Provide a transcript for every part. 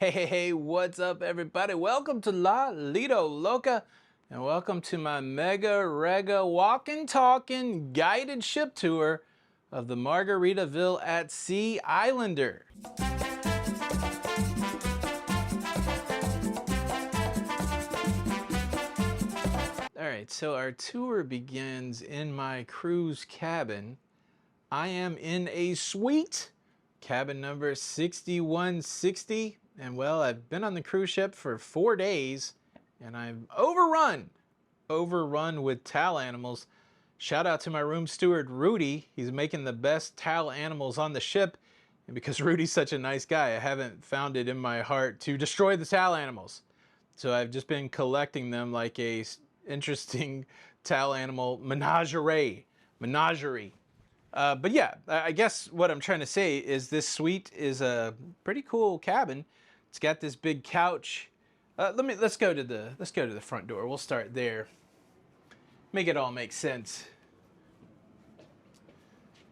Hey, what's up everybody? Welcome to Lido, Loca, and welcome to my mega rega walking talking guided ship tour of the Margaritaville at Sea Islander. Alright, so our tour begins in my cruise cabin. I am in a suite, cabin number 6160. And well, I've been on the cruise ship for 4 days and I'm overrun with towel animals. Shout out to my room steward, Rudy. He's making the best towel animals on the ship. And because Rudy's such a nice guy, I haven't found it in my heart to destroy the towel animals. So I've just been collecting them like a interesting towel animal menagerie. But yeah, I guess what I'm trying to say is this suite is a pretty cool cabin. It's got this big couch. Let's go to the front door. We'll start there. Make it all make sense.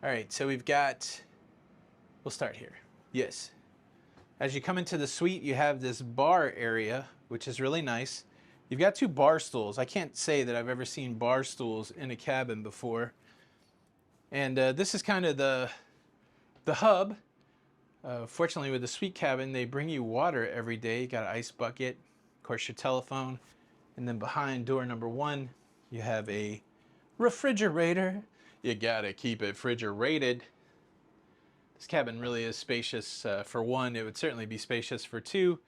All right, so we'll start here. Yes. As you come into the suite, you have this bar area, which is really nice. You've got 2 bar stools. I can't say that I've ever seen bar stools in a cabin before. And this is kind of the hub. Fortunately, with the suite cabin, they bring you water every day. You got an ice bucket, of course, your telephone, and then behind door number 1, you have a refrigerator. You gotta keep it refrigerated. This cabin really is spacious. For 1, it would certainly be spacious for 2.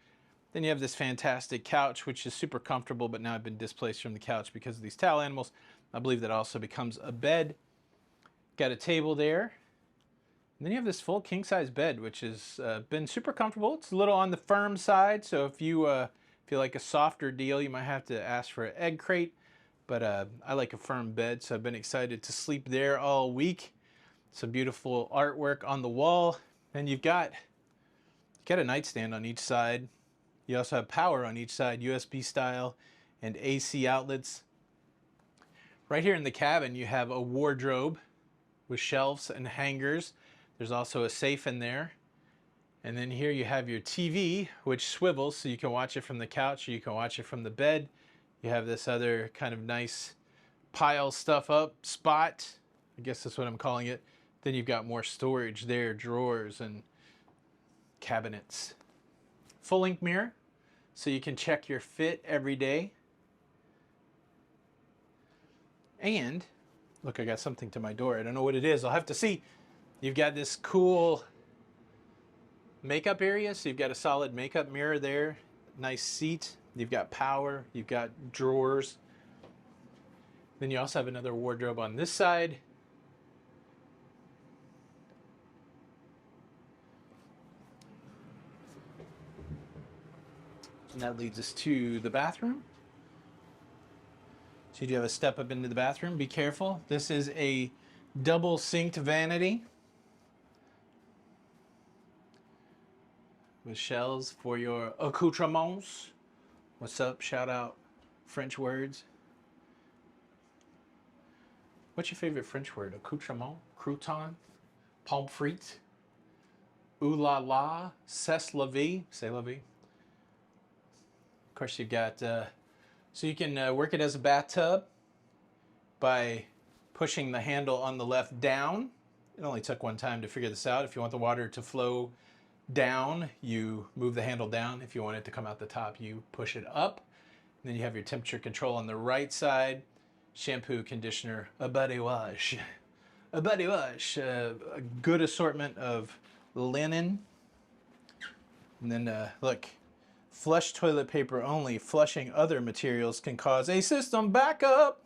Then you have this fantastic couch, which is super comfortable, but now I've been displaced from the couch because of these towel animals. I believe that also becomes a bed. Got a table there. And then you have this full king-size bed, which has been super comfortable. It's a little on the firm side, so if you feel like a softer deal, you might have to ask for an egg crate. But I like a firm bed, so I've been excited to sleep there all week. Some beautiful artwork on the wall. And you've got a nightstand on each side. You also have power on each side, USB style, and AC outlets. Right here in the cabin, you have a wardrobe with shelves and hangers. There's also a safe in there. And then here you have your TV, which swivels so you can watch it from the couch or you can watch it from the bed. You have this other kind of nice pile stuff up spot. I guess that's what I'm calling it. Then you've got more storage there, drawers and cabinets. Full length mirror, so you can check your fit every day. And look, I got something to my door. I don't know what it is. I'll have to see. You've got this cool makeup area. So you've got a solid makeup mirror there. Nice seat. You've got power. You've got drawers. Then you also have another wardrobe on this side. And that leads us to the bathroom. So you do have a step up into the bathroom. Be careful. This is a double sinked vanity with shelves for your accoutrements. What's up? Shout out French words. What's your favorite French word? Accoutrement? Crouton? Pommes frites? Ooh la la? C'est la vie? C'est la vie. Of course, you've got, so you can work it as a bathtub by pushing the handle on the left down. It only took one time to figure this out. If you want the water to flow down, you move the handle down. If you want it to come out the top, you push it up. And then you have your temperature control on the right side. Shampoo, conditioner, a body wash. A body wash. A good assortment of linen. And then look, flush toilet paper only. Flushing other materials can cause a system backup.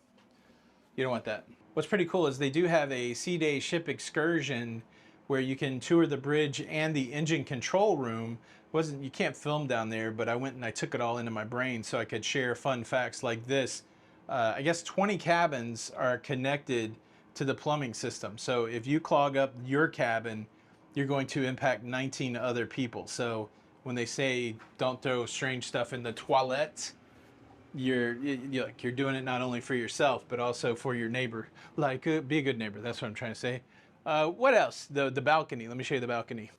You don't want that. What's pretty cool is they do have a Sea Day ship excursion where you can tour the bridge and the engine control room. You can't film down there, but I went and I took it all into my brain so I could share fun facts like this. I guess 20 cabins are connected to the plumbing system. So if you clog up your cabin, you're going to impact 19 other people. So when they say don't throw strange stuff in the toilet, you're doing it not only for yourself but also for your neighbor. Like, be a good neighbor. That's what I'm trying to say. What else? The balcony. Let me show you the balcony.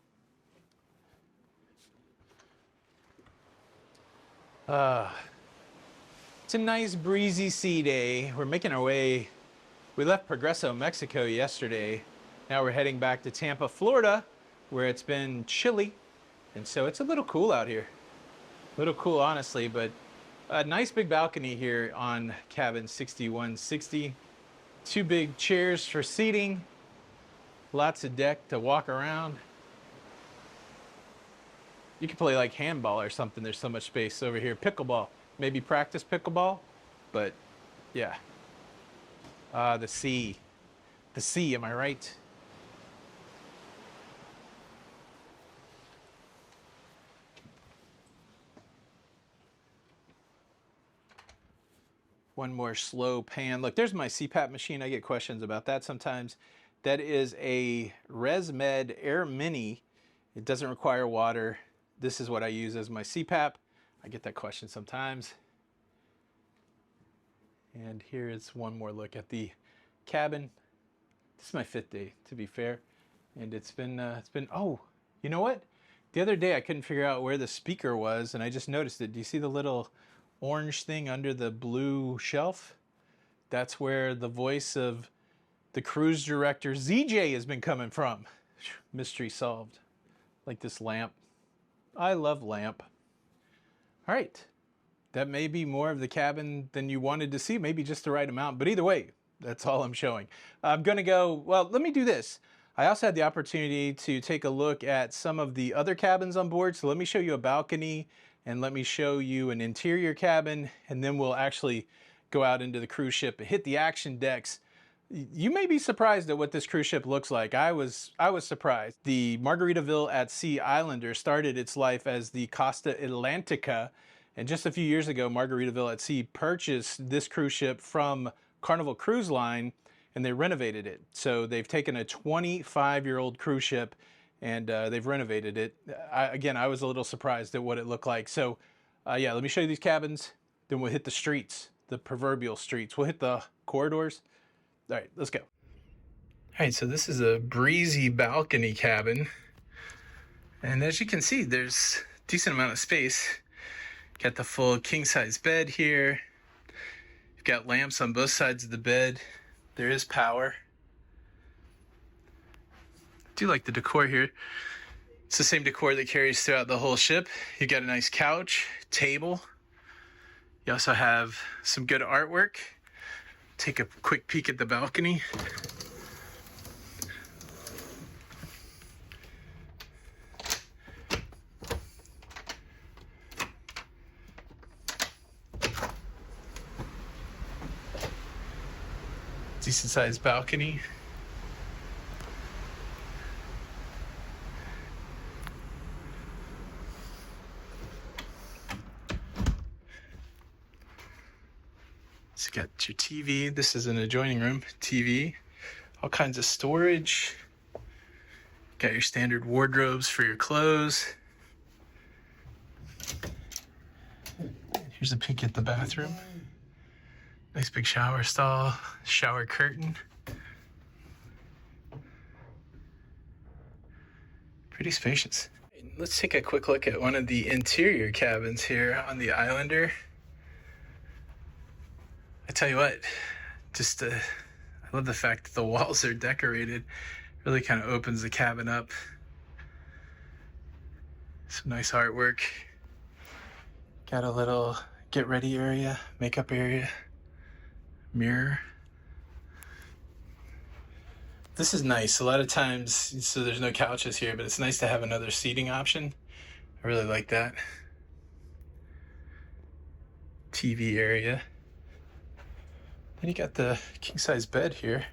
Uh, it's a nice breezy sea day. We're making our way. We left Progreso, Mexico yesterday. Now we're heading back to Tampa, Florida, where it's been chilly. And so it's a little cool out here. A little cool, honestly, but a nice big balcony here on cabin 6160. Two big chairs for seating. Lots of deck to walk around. You could play like handball or something. There's so much space over here. Pickleball. Maybe practice pickleball. But yeah. The sea. The sea, am I right? One more slow pan. Look, there's my CPAP machine. I get questions about that sometimes. That is a ResMed Air Mini. It doesn't require water. This is what I use as my CPAP. I get that question sometimes. And here is one more look at the cabin. This is my 5th day, to be fair. And it's been, oh, you know what? The other day I couldn't figure out where the speaker was, and I just noticed it. Do you see the little orange thing under the blue shelf? That's where the voice of the cruise director ZJ has been coming from. Mystery solved. Like this lamp. I love lamp. All right. That may be more of the cabin than you wanted to see, maybe just the right amount, but either way, that's all I'm showing. I'm gonna go, well, let me do this. I also had the opportunity to take a look at some of the other cabins on board, so let me show you a balcony and let me show you an interior cabin, and then we'll actually go out into the cruise ship and hit the action decks. You may be surprised at what this cruise ship looks like. I was surprised. The Margaritaville at Sea Islander started its life as the Costa Atlantica, and just a few years ago, Margaritaville at Sea purchased this cruise ship from Carnival Cruise Line, and they renovated it. So they've taken a 25-year-old cruise ship and they've renovated it. Again, I was a little surprised at what it looked like. So yeah, let me show you these cabins, then we'll hit the streets, the proverbial streets. We'll hit the corridors. All right, let's go. All right, so this is a breezy balcony cabin. And as you can see, there's a decent amount of space. Got the full king-size bed here. You've got lamps on both sides of the bed. There is power. I do like the decor here. It's the same decor that carries throughout the whole ship. You got a nice couch, table. You also have some good artwork. Take a quick peek at the balcony. Decent sized balcony. So you got your TV. This is an adjoining room. TV. All kinds of storage. Got your standard wardrobes for your clothes. Here's a peek at the bathroom. Nice big shower stall, shower curtain. Pretty spacious. Let's take a quick look at one of the interior cabins here on the Islander. I tell you what, just I love the fact that the walls are decorated. Really kind of opens the cabin up. Some nice artwork. Got a little get ready area, makeup area. Mirror. This is nice. A lot of times, so there's no couches here, but it's nice to have another seating option. I really like that. TV area. Then you got the king-size bed here.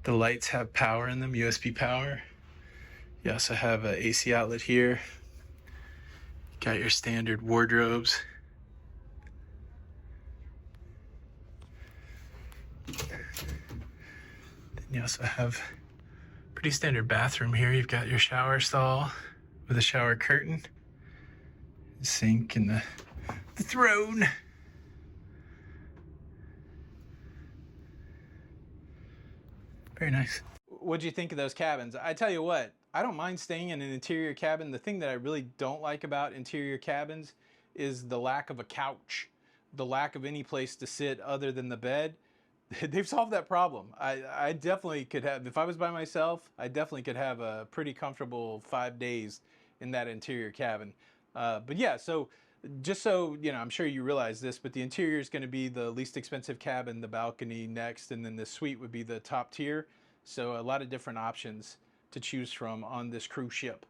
The lights have power in them, USB power. You also have an AC outlet here. Got your standard wardrobes. Then you also have a pretty standard bathroom here. You've got your shower stall with a shower curtain, sink, and the throne. Very nice. What'd you think of those cabins? I tell you what, I don't mind staying in an interior cabin. The thing that I really don't like about interior cabins is the lack of a couch, the lack of any place to sit other than the bed. They've solved that problem. I definitely could have, if I was by myself, I definitely could have a pretty comfortable 5 days in that interior cabin. But yeah, so just so, you know, I'm sure you realize this, but the interior is going to be the least expensive cabin, the balcony next, and then the suite would be the top tier. So a lot of different options to choose from on this cruise ship.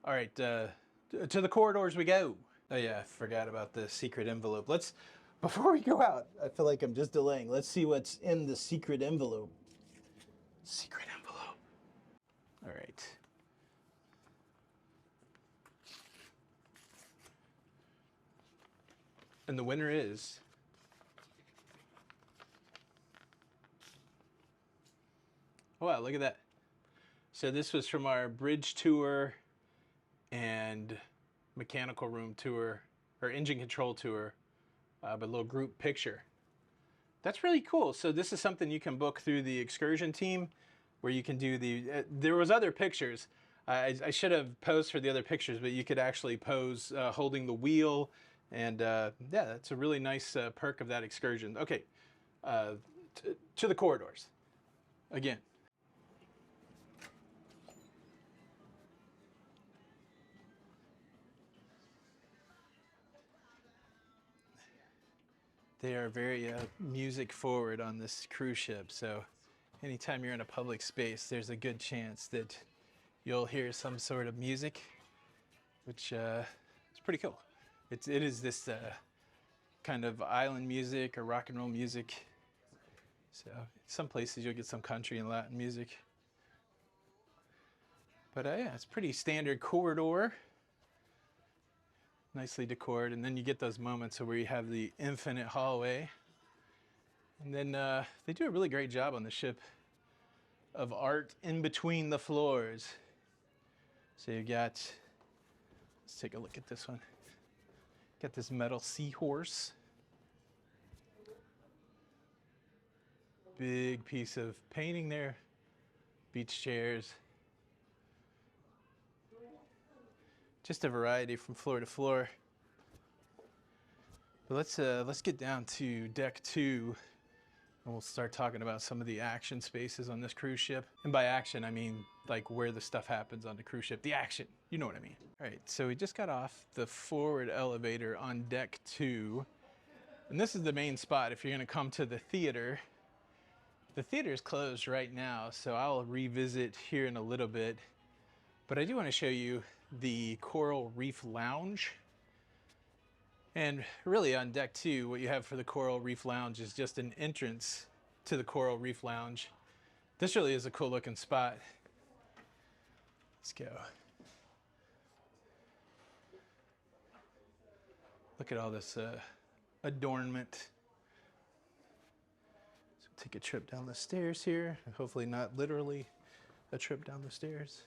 All right, to the corridors we go. Oh yeah, I forgot about the secret envelope. Before we go out, I feel like I'm just delaying. Let's see what's in the secret envelope. Secret envelope. All right. And the winner is... Oh wow, look at that. So this was from our bridge tour and mechanical room tour, or engine control tour, but a little group picture. That's really cool. So this is something you can book through the excursion team, where you can do the, there was other pictures. I should have posed for the other pictures, but you could actually pose holding the wheel. And yeah, that's a really nice perk of that excursion. Okay, to the corridors again. They are very music forward on this cruise ship, so anytime you're in a public space, there's a good chance that you'll hear some sort of music, which is pretty cool. It is this kind of island music or rock and roll music. So some places you'll get some country and Latin music. But yeah, it's pretty standard corridor. Nicely decorated, and then you get those moments where you have the infinite hallway. And then they do a really great job on the ship of art in between the floors. So you got, let's take a look at this one. Got this metal seahorse. Big piece of painting there. Beach chairs. Just a variety from floor to floor. But let's get down to deck 2, and we'll start talking about some of the action spaces on this cruise ship. And by action, I mean like where the stuff happens on the cruise ship. The action, you know what I mean. All right, so we just got off the forward elevator on deck 2, and this is the main spot if you're gonna come to the theater. The theater is closed right now, so I'll revisit here in a little bit. But I do want to show you the Coral Reef Lounge. And really on deck 2, what you have for the Coral Reef Lounge is just an entrance to the Coral Reef Lounge. This really is a cool looking spot. Let's go. Look at all this adornment. So take a trip down the stairs here. Hopefully not literally a trip down the stairs.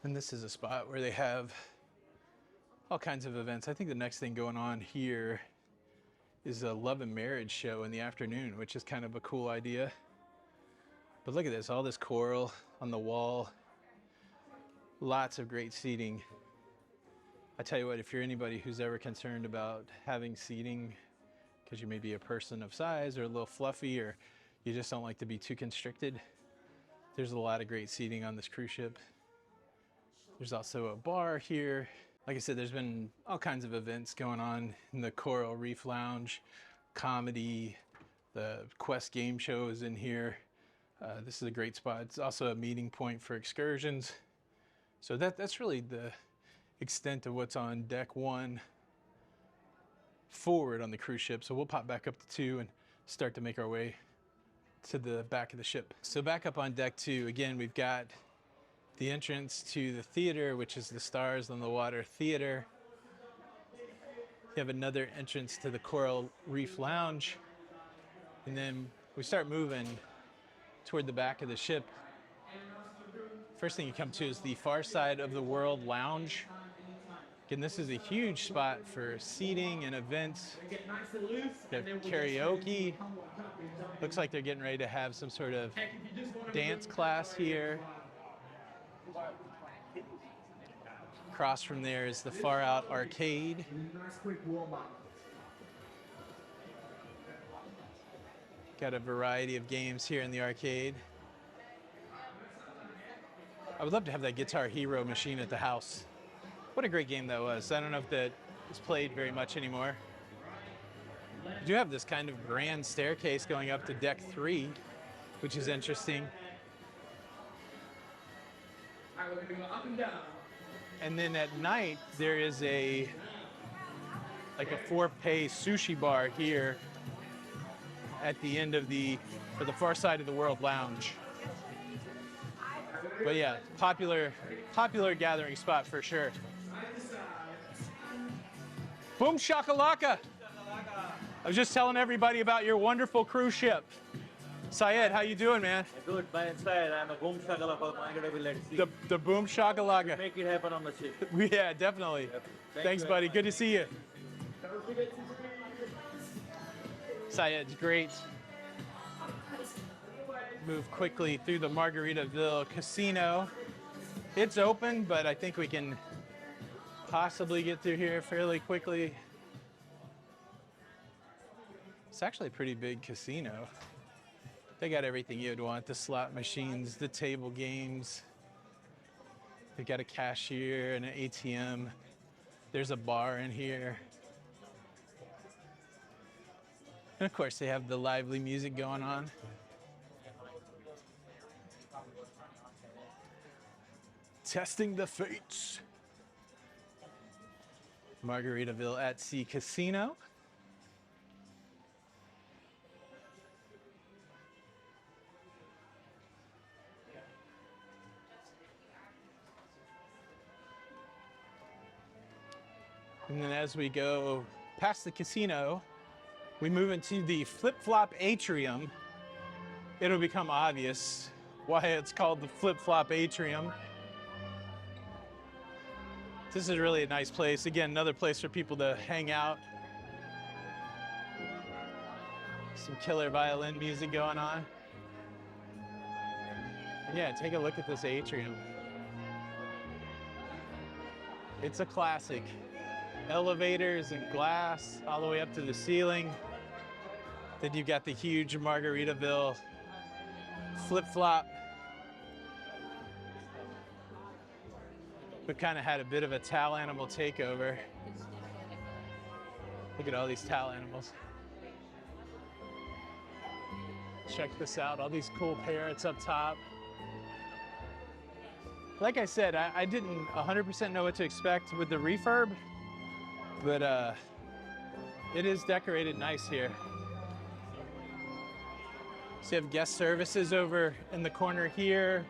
And this is a spot where they have all kinds of events. I think the next thing going on here is a love and marriage show in the afternoon, which is kind of a cool idea. But look at this, all this coral on the wall. Lots of great seating. I tell you what, if you're anybody who's ever concerned about having seating because you may be a person of size or a little fluffy, or you just don't like to be too constricted, there's a lot of great seating on this cruise ship. There's also a bar here. Like I said, there's been all kinds of events going on in the Coral Reef Lounge. Comedy, the Quest game show is in here. This is a great spot. It's also a meeting point for excursions. So that's really the extent of what's on deck 1 forward on the cruise ship. So we'll pop back up to 2 and start to make our way to the back of the ship. So back up on deck 2, again, we've got the entrance to the theater, which is the Stars on the Water Theater. You have another entrance to the Coral Reef Lounge. And then we start moving toward the back of the ship. First thing you come to is the Far Side of the World Lounge. Again, this is a huge spot for seating and events. They have karaoke. Looks like they're getting ready to have some sort of dance class here. Across from there is the Far Out Arcade. Got a variety of games here in the arcade. I would love to have that Guitar Hero machine at the house. What a great game that was. I don't know if that is played very much anymore. You do have this kind of grand staircase going up to deck 3, which is interesting. And then at night, there is like a 4-pay sushi bar here at the end of the far side of the World Lounge. But yeah, popular gathering spot for sure. Boom shakalaka! I was just telling everybody about your wonderful cruise ship. Syed, how you doing, man? Good, by inside, I'm a boom shakalaka of Margaritaville at sea. The boom shakalaka. Make it happen on the ship. Yeah, definitely. Yep. Thanks, buddy. Good to see you. Syed's great. Move quickly through the Margaritaville Casino. It's open, but I think we can possibly get through here fairly quickly. It's actually a pretty big casino. They got everything you'd want, the slot machines, the table games. They got a cashier and an ATM. There's a bar in here. And of course, they have the lively music going on. Testing the fates. Margaritaville at Sea Casino. And then as we go past the casino, we move into the flip-flop atrium. It'll become obvious why it's called the flip-flop atrium. This is really a nice place. Again, another place for people to hang out. Some killer violin music going on. And yeah, take a look at this atrium. It's a classic. Elevators and glass all the way up to the ceiling. Then you've got the huge Margaritaville flip-flop. We kind of had a bit of a towel animal takeover. Look at all these towel animals. Check this out, all these cool parrots up top. Like I said, I didn't 100% know what to expect with the refurb, but it is decorated nice here. So you have guest services over in the corner here.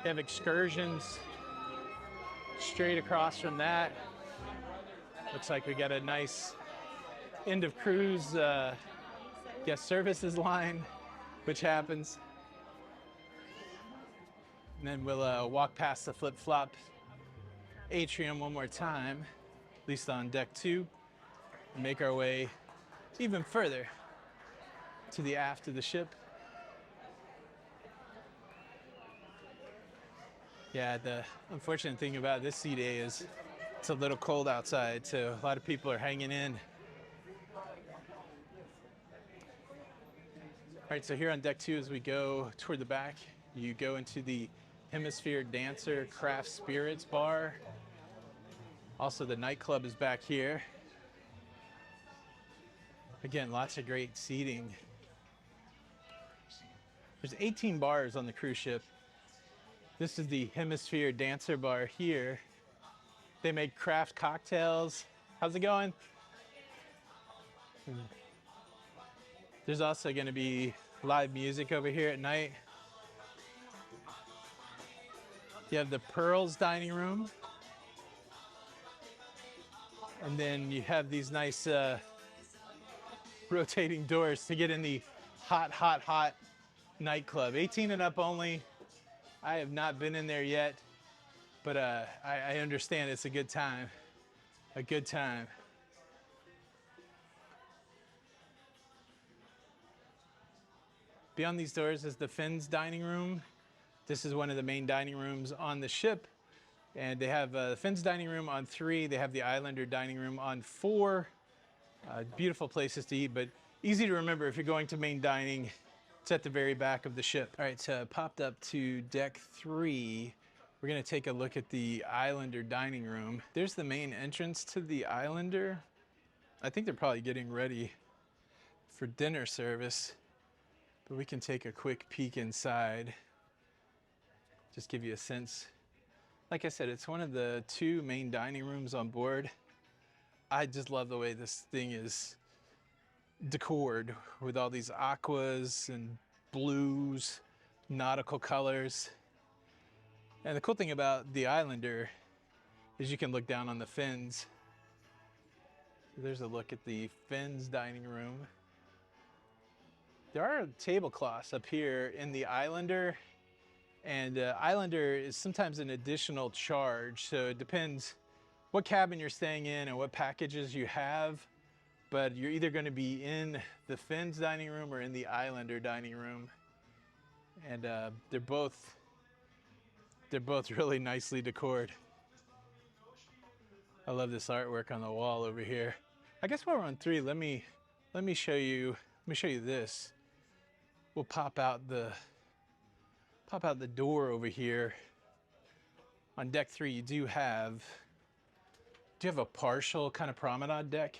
You have excursions straight across from that. Looks like we got a nice end of cruise guest services line, which happens. And then we'll walk past the flip-flop atrium one more time, at least on deck 2, and make our way even further to the aft of the ship. Yeah, the unfortunate thing about this sea day is it's a little cold outside, so a lot of people are hanging in. All right, so here on deck 2, as we go toward the back, you go into the Hemisphere Dancer Craft Spirits Bar. Also, the nightclub is back here. Again, lots of great seating. There's 18 bars on the cruise ship. This is the Hemisphere Dancer Bar here. They make craft cocktails. How's it going? There's also going to be live music over here at night. You have the Pearls dining room. And then you have these nice rotating doors to get in the hot, hot, hot nightclub. 18 and up only. I have not been in there yet, but I understand it's a good time. a good time. Beyond these doors is the Finn's dining room. This is one of the main dining rooms on the ship. And they have the Finn's dining room on 3. They have the Islander dining room on 4. Beautiful places to eat, but easy to remember if you're going to main dining. It's at the very back of the ship. All right, so popped up to deck 3. We're gonna take a look at the Islander dining room. There's the main entrance to the Islander. I think they're probably getting ready for dinner service, but we can take a quick peek inside. Just give you a sense. Like I said, it's one of the 2 main dining rooms on board. I just love the way this thing is decored with all these aquas and blues, nautical colors. And the cool thing about the Islander is you can look down on the Finns. There's a look at the Finns dining room. There are tablecloths up here in the Islander, and Islander is sometimes an additional charge, so it depends what cabin you're staying in and what packages you have, but you're either going to be in the Finns dining room or in the Islander dining room, and they're both really nicely decored. I love this artwork on the wall over here. I guess while we're on 3, let me show you this. We'll pop out the door over here. On deck 3, you do have a partial kind of promenade deck.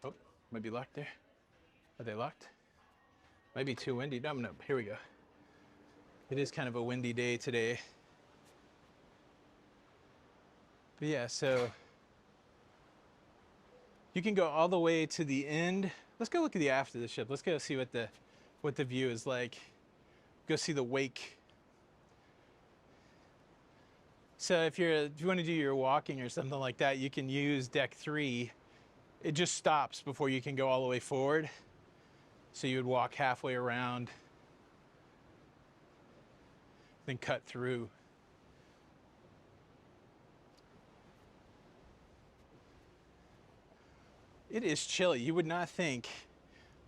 Oh, might be locked there. Are they locked? Might be too windy. No, here we go. It is kind of a windy day today. But yeah, so you can go all the way to the end. Let's go look at the aft of the ship. Let's go see what the view is like. Go see the wake. So if you want to do your walking or something like that, you can use deck 3. It just stops before you can go all the way forward. So you would walk halfway around, then cut through. It is chilly. You would not think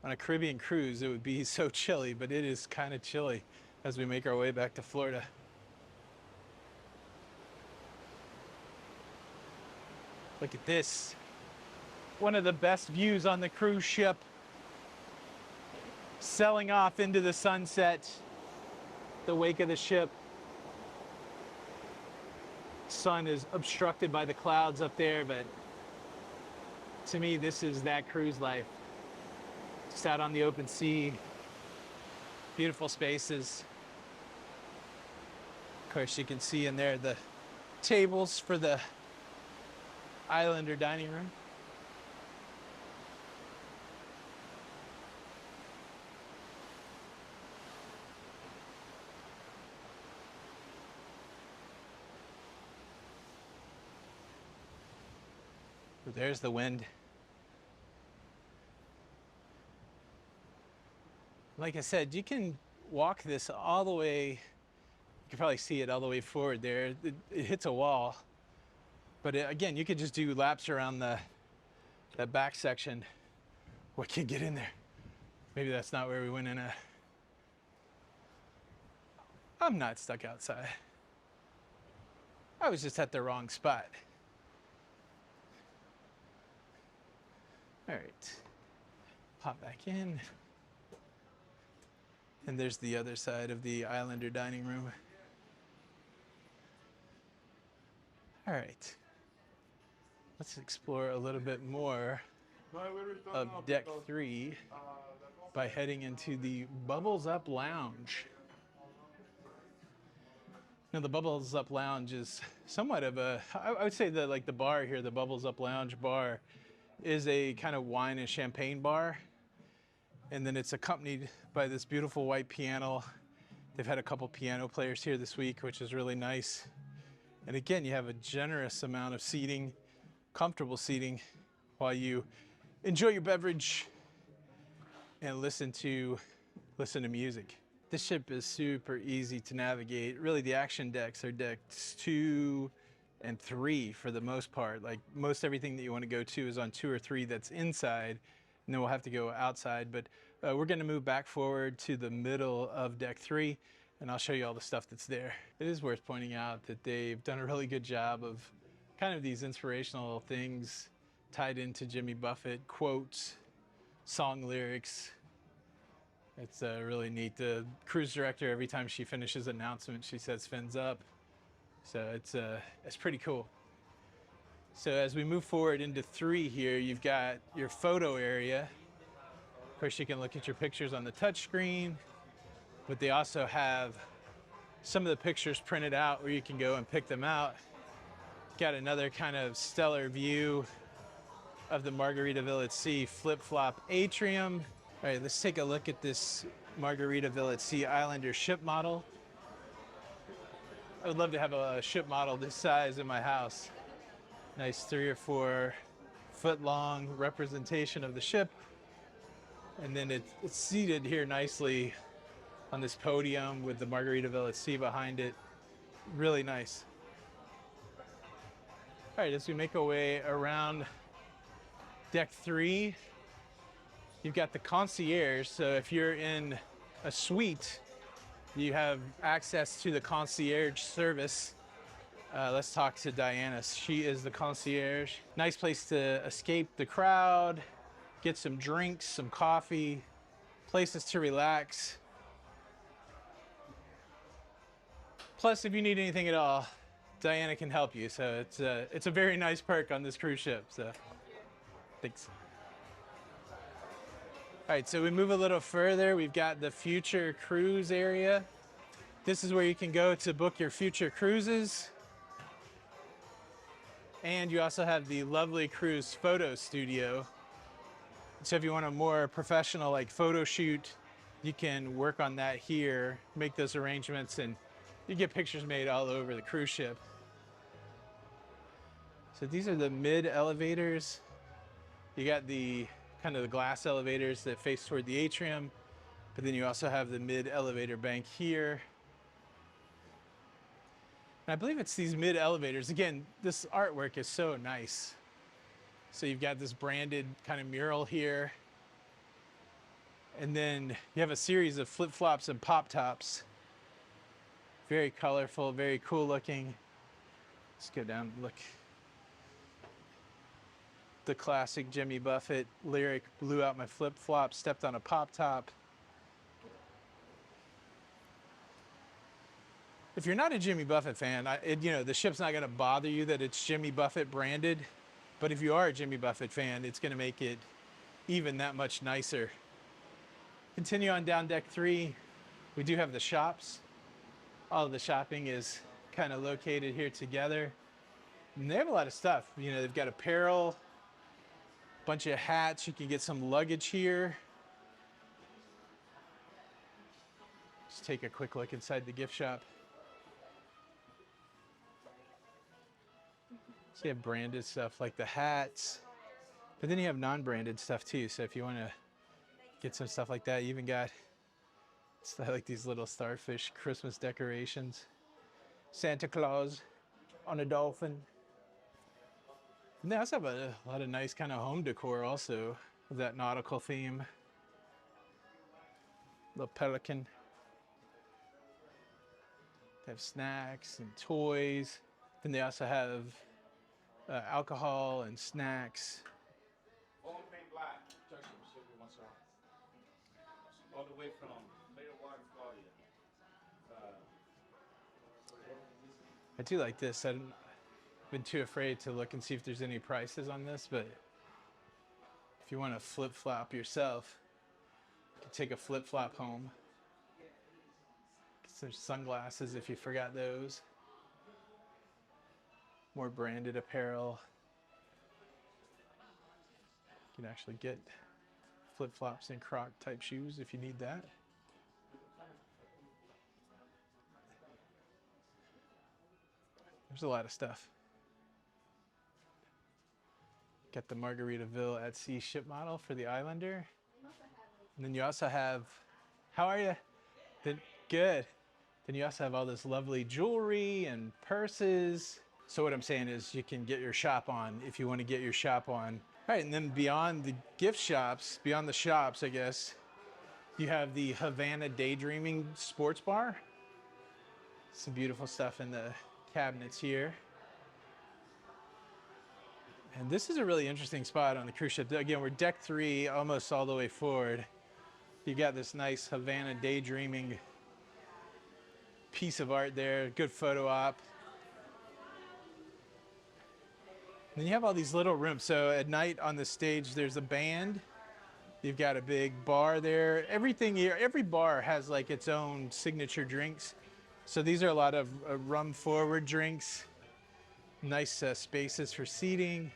on a Caribbean cruise it would be so chilly, but it is kind of chilly as we make our way back to Florida. Look at this. One of the best views on the cruise ship. Sailing off into the sunset, the wake of the ship. Sun is obstructed by the clouds up there, but to me, this is that cruise life. Just out on the open sea, beautiful spaces. Of course, you can see in there the tables for the Islander dining room. There's the wind. Like I said, you can walk this all the way. You can probably see it all the way forward there. It hits a wall. But again, you could just do laps around that back section. What can get in there? Maybe that's not where we went in at. I'm not stuck outside. I was just at the wrong spot. All right, pop back in. And there's the other side of the Islander dining room. All right, let's explore a little bit more of deck 3 by heading into the Bubbles Up Lounge. Now the Bubbles Up Lounge is somewhat of a, I would say that like the bar here, the Bubbles Up Lounge bar, is a kind of wine and champagne bar. And then it's accompanied by this beautiful white piano. They've had a couple piano players here this week, which is really nice. And again, you have a generous amount of seating, comfortable seating, while you enjoy your beverage and listen to music. This ship is super easy to navigate. Really, the action decks are decks 2, and 3 for the most part. Like most everything that you want to go to is on 2 or 3 that's inside, and then we'll have to go outside. But we're going to move back forward to the middle of deck 3, and I'll show you all the stuff that's there. It is worth pointing out that they've done a really good job of kind of these inspirational things tied into Jimmy Buffett, quotes, song lyrics. It's really neat. The cruise director, every time she finishes an announcement, she says fins up. So it's pretty cool. So as we move forward into 3 here, you've got your photo area. Of course, you can look at your pictures on the touchscreen, but they also have some of the pictures printed out where you can go and pick them out. Got another kind of stellar view of the Margaritaville at Sea flip-flop atrium. All right, let's take a look at this Margaritaville at Sea Islander ship model. I would love to have a ship model this size in my house. Nice 3 or 4 foot long representation of the ship. And then it's seated here nicely on this podium with the Margaritaville at Sea behind it. Really nice. All right, as we make our way around deck 3, you've got the concierge. So if you're in a suite, you have access to the concierge service. Let's talk to Diana. She is the concierge. Nice place to escape the crowd, get some drinks, some coffee, places to relax. Plus, if you need anything at all, Diana can help you. So it's a very nice perk on this cruise ship. So thanks. All right, so we move a little further. We've got the future cruise area. This is where you can go to book your future cruises. And you also have the lovely cruise photo studio. So if you want a more professional like photo shoot, you can work on that here, make those arrangements, and you get pictures made all over the cruise ship. So these are the mid elevators. You got the kind of the glass elevators that face toward the atrium, but then you also have the mid elevator bank here. And I believe it's these mid elevators. Again, this artwork is so nice. So you've got this branded kind of mural here. And then you have a series of flip-flops and pop-tops. Very colorful, very cool looking. Let's go down and look. The classic Jimmy Buffett lyric, blew out my flip-flop, stepped on a pop-top. If you're not a Jimmy Buffett fan, the ship's not going to bother you that it's Jimmy Buffett branded. But if you are a Jimmy Buffett fan, it's going to make it even that much nicer. Continue on down deck 3. We do have the shops. All of the shopping is kind of located here together. And they have a lot of stuff. You know, they've got apparel, bunch of hats. You can get some luggage here. Just take a quick look inside the gift shop. So you have branded stuff like the hats, but then you have non-branded stuff too. So if you want to get some stuff like that, you even got like these little starfish Christmas decorations. Santa Claus on a dolphin. And they also have a lot of nice kind of home decor also with that nautical theme. Little pelican. They have snacks and toys. Then they also have alcohol and snacks. All the way from Clearwater, Florida. I do like this. I've been too afraid to look and see if there's any prices on this, but if you want to flip-flop yourself, you can take a flip-flop home. Get some sunglasses if you forgot those. More branded apparel. You can actually get flip-flops and Croc type shoes if you need that. There's a lot of stuff. Got the Margaritaville at Sea ship model for the Islander. And then you also have, how are you? Good. Then you also have all this lovely jewelry and purses. So what I'm saying is you can get your shop on if you want to get your shop on. All right, and then beyond the gift shops, beyond the shops, I guess, you have the Havana Daydreaming Sports Bar. Some beautiful stuff in the cabinets here. And this is a really interesting spot on the cruise ship. Again, we're deck 3, almost all the way forward. You got this nice Havana Daydreaming piece of art there, good photo op. Then you have all these little rooms. So at night on the stage, there's a band. You've got a big bar there. Everything here, every bar has like its own signature drinks. So these are a lot of rum forward drinks. Nice spaces for seating.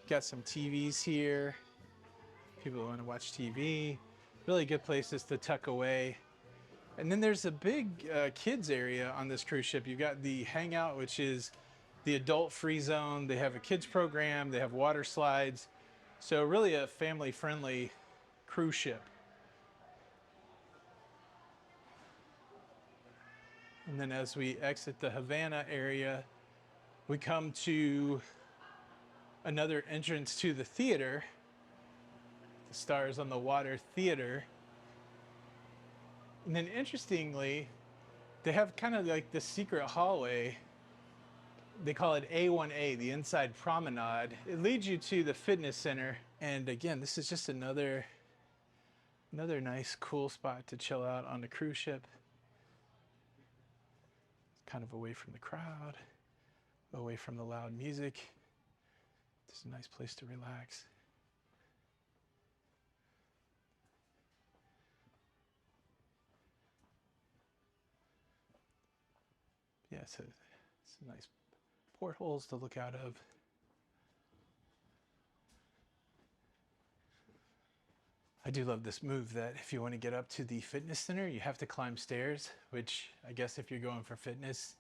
Got some TVs here. People want to watch TV. Really good places to tuck away. And then there's a big kids area on this cruise ship. You've got the hangout, which is the adult free zone. They have a kids program. They have water slides. So really a family friendly cruise ship. And then as we exit the Havana area, we come to another entrance to the theater. The Stars on the Water Theater. And then interestingly, they have kind of like the secret hallway. They call it A1A, the inside promenade. It leads you to the fitness center. And again, this is just another nice, cool spot to chill out on the cruise ship. Kind of away from the crowd, away from the loud music. Just a nice place to relax. Yeah, so some nice portholes to look out of. I do love this move that if you want to get up to the fitness center, you have to climb stairs, which I guess if you're going for fitness,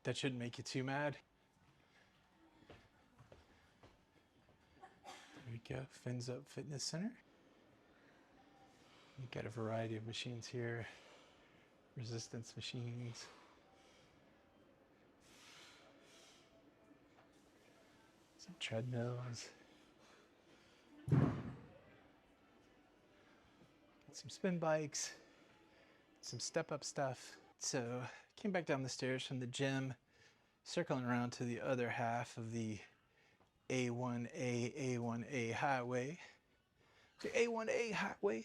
that shouldn't make you too mad. There we go, Fins Up Fitness Center. You've got a variety of machines here, resistance machines. Some treadmills. Some spin bikes, some step-up stuff. So came back down the stairs from the gym, circling around to the other half of the A1A highway. The A1A highway.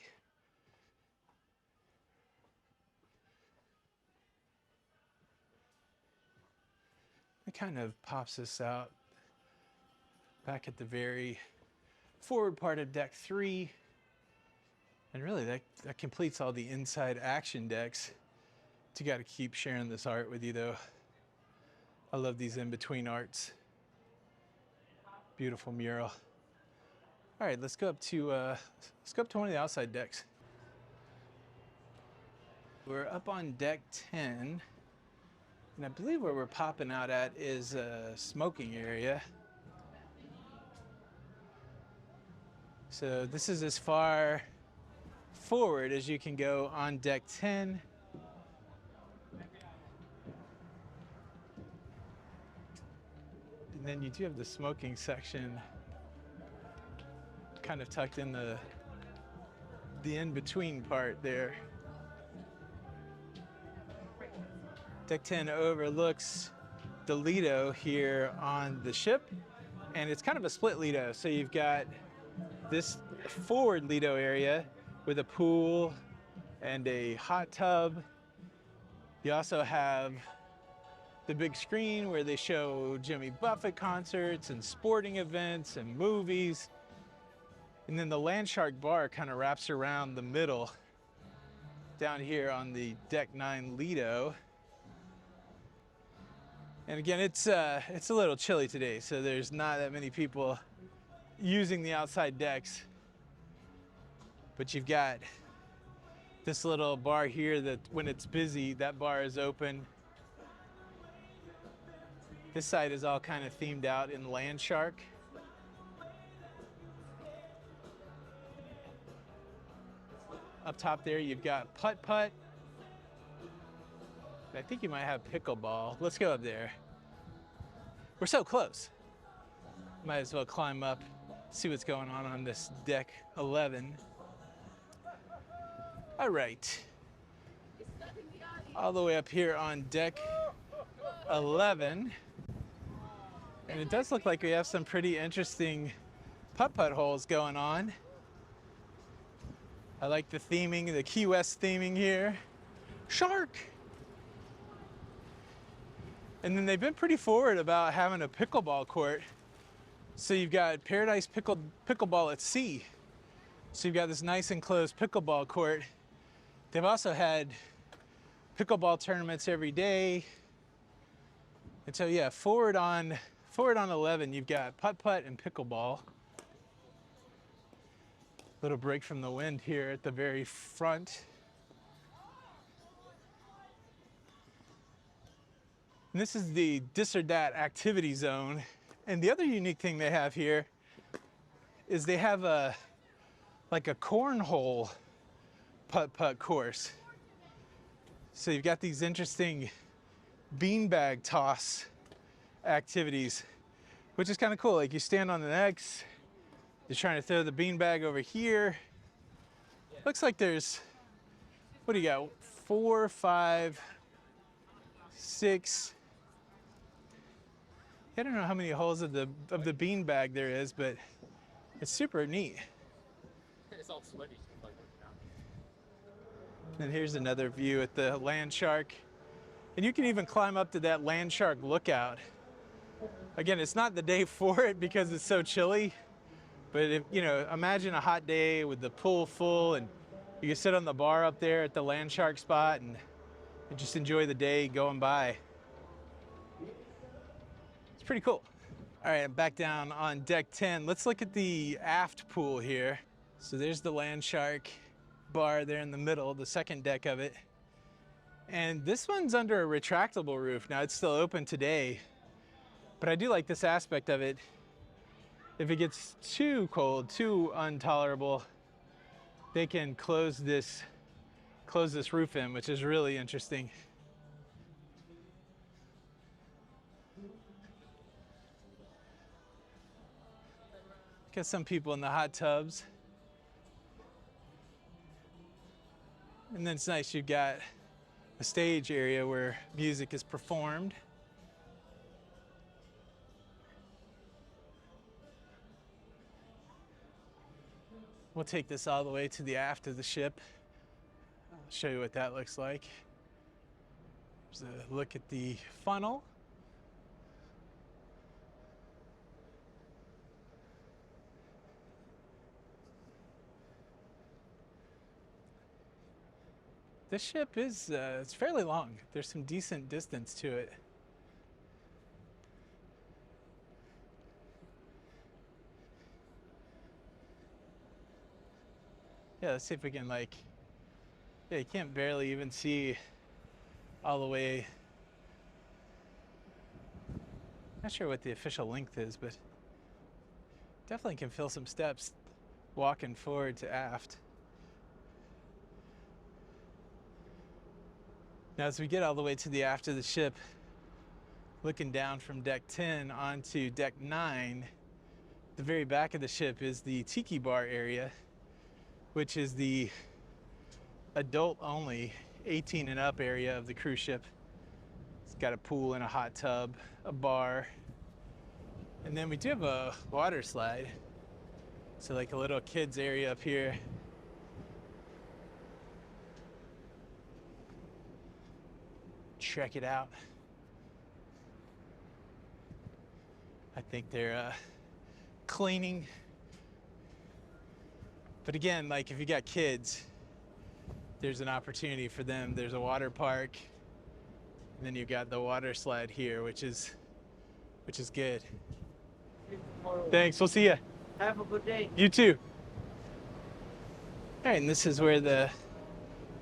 It kind of pops us out back at the very forward part of deck 3. And really, that completes all the inside action decks. You got to keep sharing this art with you, though. I love these in-between arts. Beautiful mural. All right, let's go up to one of the outside decks. We're up on deck 10, and I believe where we're popping out at is a smoking area. So this is as far forward as you can go on deck 10. And then you do have the smoking section kind of tucked in the in-between part there. Deck 10 overlooks the Lido here on the ship, and it's kind of a split Lido. So you've got this forward Lido area with a pool and a hot tub. You also have the big screen where they show Jimmy Buffett concerts and sporting events and movies. And then the Landshark bar kind of wraps around the middle down here on the deck 9 Lido. And again, it's a little chilly today, so there's not that many people using the outside decks. But you've got this little bar here that when it's busy, that bar is open. This side is all kind of themed out in Landshark. Up top there, you've got putt-putt. I think you might have pickleball. Let's go up there. We're so close. Might as well climb up, see what's going on this deck 11. All right. All the way up here on deck 11. And it does look like we have some pretty interesting putt-putt holes going on. I like the theming, the Key West theming here. Shark! And then they've been pretty forward about having a pickleball court. So you've got Paradise Pickleball at Sea. So you've got this nice enclosed pickleball court. They've also had pickleball tournaments every day. And so yeah, forward on 11, you've got putt-putt and pickleball. Little break from the wind here at the very front. And this is the this or that activity zone. And the other unique thing they have here is they have like a cornhole putt-putt course. So you've got these interesting beanbag toss activities, which is kind of cool. Like you stand on the X, you're trying to throw the beanbag over here. Looks like there's, what do you got? 4, 5, 6. I don't know how many holes of the beanbag there is, but it's super neat. It's all sweaty. And here's another view at the land shark. And you can even climb up to that land shark lookout. Again, it's not the day for it because it's so chilly. But if, you know, imagine a hot day with the pool full and you can sit on the bar up there at the land shark spot and just enjoy the day going by. It's pretty cool. All right, I'm back down on deck 10. Let's look at the aft pool here. So there's the land shark bar there in the middle, the second deck of it. And this one's under a retractable roof. Now it's still open today, but I do like this aspect of it. If it gets too cold, too intolerable, they can close this roof in, which is really interesting. Got some people in the hot tubs. And then it's nice, you've got a stage area where music is performed. We'll take this all the way to the aft of the ship. I'll show you what that looks like. There's a look at the funnel. This ship is it's fairly long. There's some decent distance to it. Yeah, let's see if we can yeah, you can't barely even see all the way. Not sure what the official length is, but definitely can feel some steps walking forward to aft. Now, as we get all the way to the aft of the ship, looking down from deck 10 onto deck 9, the very back of the ship is the tiki bar area, which is the adult-only 18 and up area of the cruise ship. It's got a pool and a hot tub, a bar, and then we do have a water slide. So like a little kids area up here. Check it out. I think they're cleaning. But again, like if you got kids, there's an opportunity for them. There's a water park, and then you've got the water slide here, which is good. Thanks, we'll see ya. Have a good day. You too. All right, and this is where the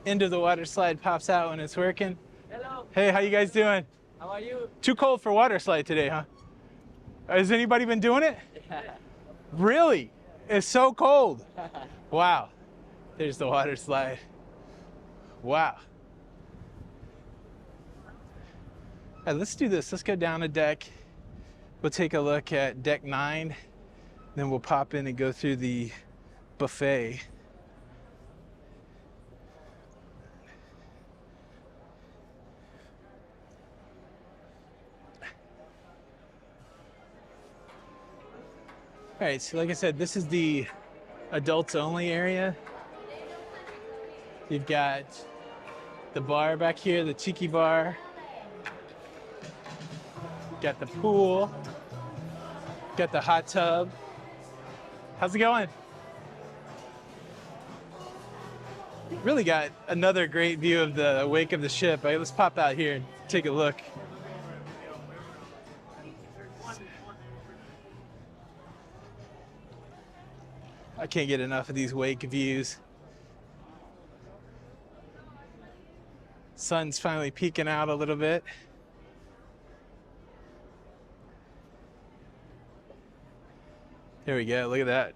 end of the water slide pops out when it's working. Hello. Hey, how you guys doing? How are you? Too cold for water slide today, huh? Has anybody been doing it? Really? It's so cold. Wow. There's the water slide. Wow. All right, let's do this. Let's go down a deck. We'll take a look at deck 9. Then we'll pop in and go through the buffet. All right, so like I said, this is the adults only area. You've got the bar back here, the tiki bar. Got the pool. Got the hot tub. How's it going? Really got another great view of the wake of the ship. All right, let's pop out here and take a look. I can't get enough of these wake views. Sun's finally peeking out a little bit. There we go, look at that.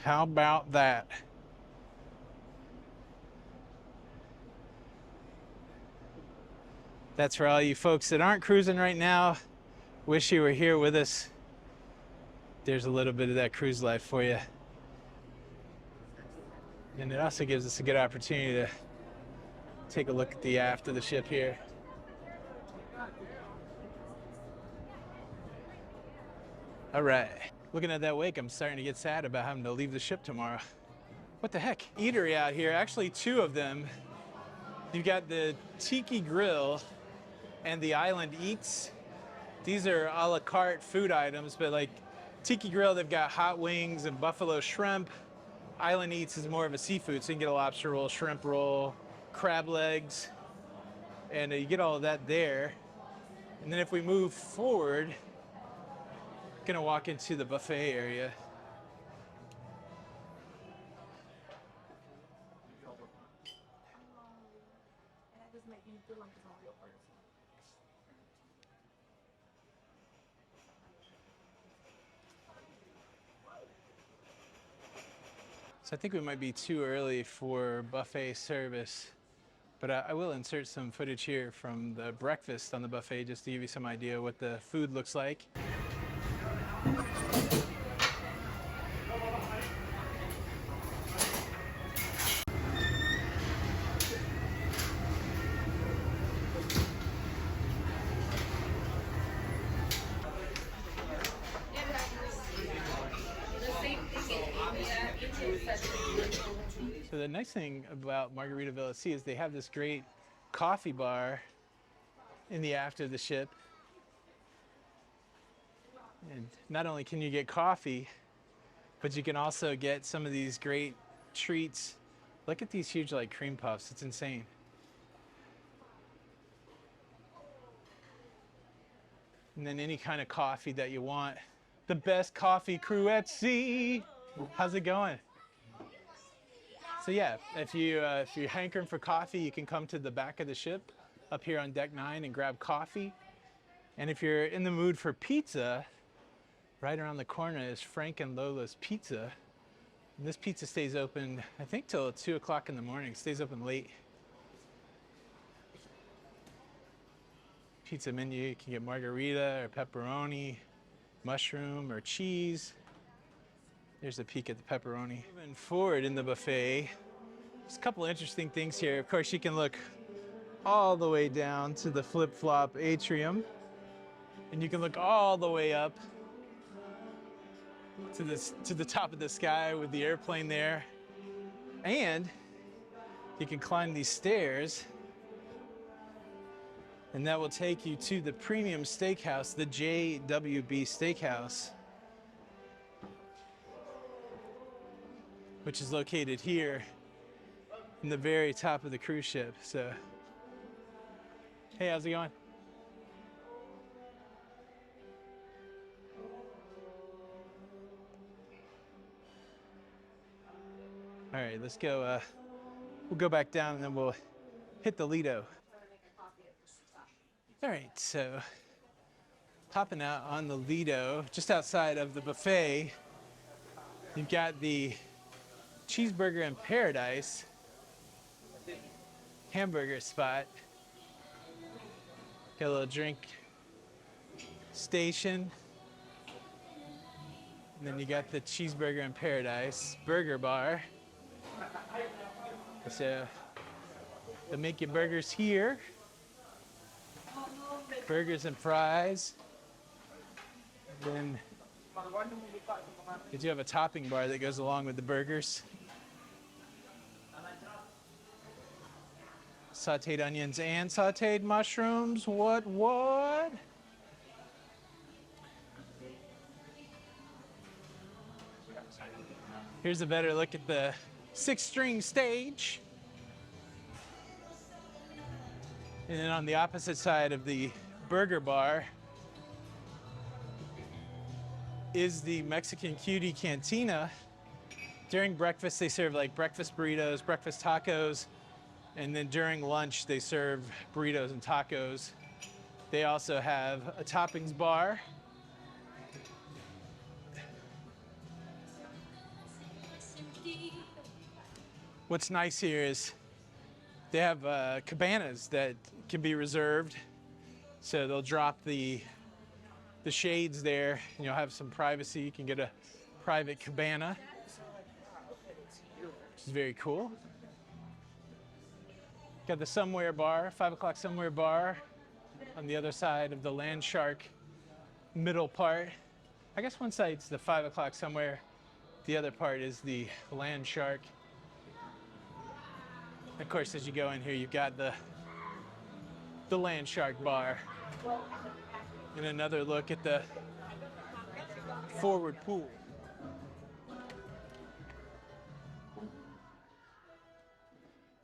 How about that? That's for all you folks that aren't cruising right now. Wish you were here with us. There's a little bit of that cruise life for you. And it also gives us a good opportunity to take a look at the aft of the ship here. All right, looking at that wake, I'm starting to get sad about having to leave the ship tomorrow. What the heck? Eatery out here, actually 2 of them. You've got the Tiki Grill and the Island Eats. These are a la carte food items, but like Tiki Grill, they've got hot wings and buffalo shrimp. Island Eats is more of a seafood, so you can get a lobster roll, shrimp roll, crab legs, and you get all of that there. And then if we move forward, gonna walk into the buffet area. So I think we might be too early for buffet service, but I will insert some footage here from the breakfast on the buffet just to give you some idea what the food looks like. So the nice thing about Margaritaville at Sea is they have this great coffee bar in the aft of the ship. And not only can you get coffee, but you can also get some of these great treats. Look at these huge like cream puffs, it's insane. And then any kind of coffee that you want. The best coffee crew at sea. How's it going? So yeah, if you're hankering for coffee, you can come to the back of the ship up here on deck 9 and grab coffee. And if you're in the mood for pizza, right around the corner is Frank and Lola's Pizza. And this pizza stays open, I think, till 2 o'clock in the morning. It stays open late. Pizza menu, you can get margarita or pepperoni, mushroom or cheese. There's a peek at the pepperoni. Moving forward in the buffet, there's a couple interesting things here. Of course, you can look all the way down to the flip-flop atrium, and you can look all the way up to the top of the sky with the airplane there. And you can climb these stairs, and that will take you to the premium steakhouse, the JWB Steakhouse, which is located here in the very top of the cruise ship. So, hey, how's it going? All right, let's go. We'll go back down and then we'll hit the Lido. All right, so popping out on the Lido, just outside of the buffet, you've got the Cheeseburger in Paradise hamburger spot. Got a little drink station. And then you got the Cheeseburger in Paradise Burger Bar. So they make your burgers here. Burgers and fries. And then you do have a topping bar that goes along with the burgers. Sauteed onions and sauteed mushrooms. What? Here's a better look at the 6-string stage. And then on the opposite side of the burger bar is the Mexican Cutie Cantina. During breakfast, they serve like breakfast burritos, breakfast tacos, and then during lunch, they serve burritos and tacos. They also have a toppings bar. What's nice here is they have cabanas that can be reserved. So they'll drop the shades there and you'll have some privacy. You can get a private cabana, which is very cool. Got the Somewhere bar, 5 o'clock Somewhere bar on the other side of the Land Shark middle part. I guess one side's the 5 o'clock Somewhere, the other part is the Land Shark. Of course, as you go in here, you've got the Land Shark bar. And another look at the forward pool.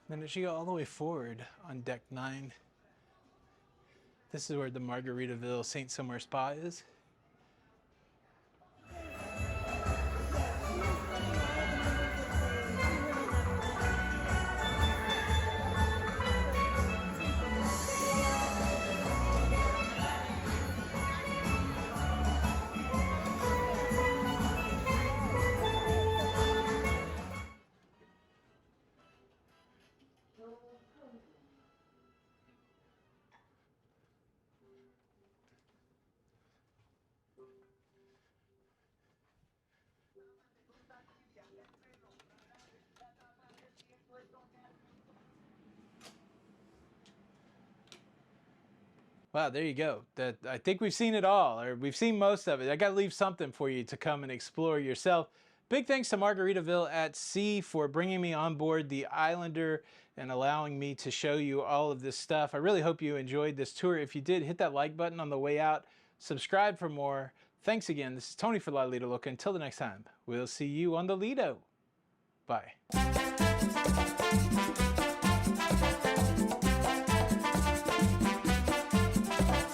Then as you go all the way forward on deck 9, this is where the Margaritaville St. Somewhere Spa is. Wow, there you go. I think we've seen it all, or we've seen most of it. I got to leave something for you to come and explore yourself. Big thanks to Margaritaville at Sea for bringing me on board the Islander and allowing me to show you all of this stuff. I really hope you enjoyed this tour. If you did, hit that like button on the way out. Subscribe for more. Thanks again. This is Tony for Lido Loca. Until the next time, we'll see you on the Lido. Bye.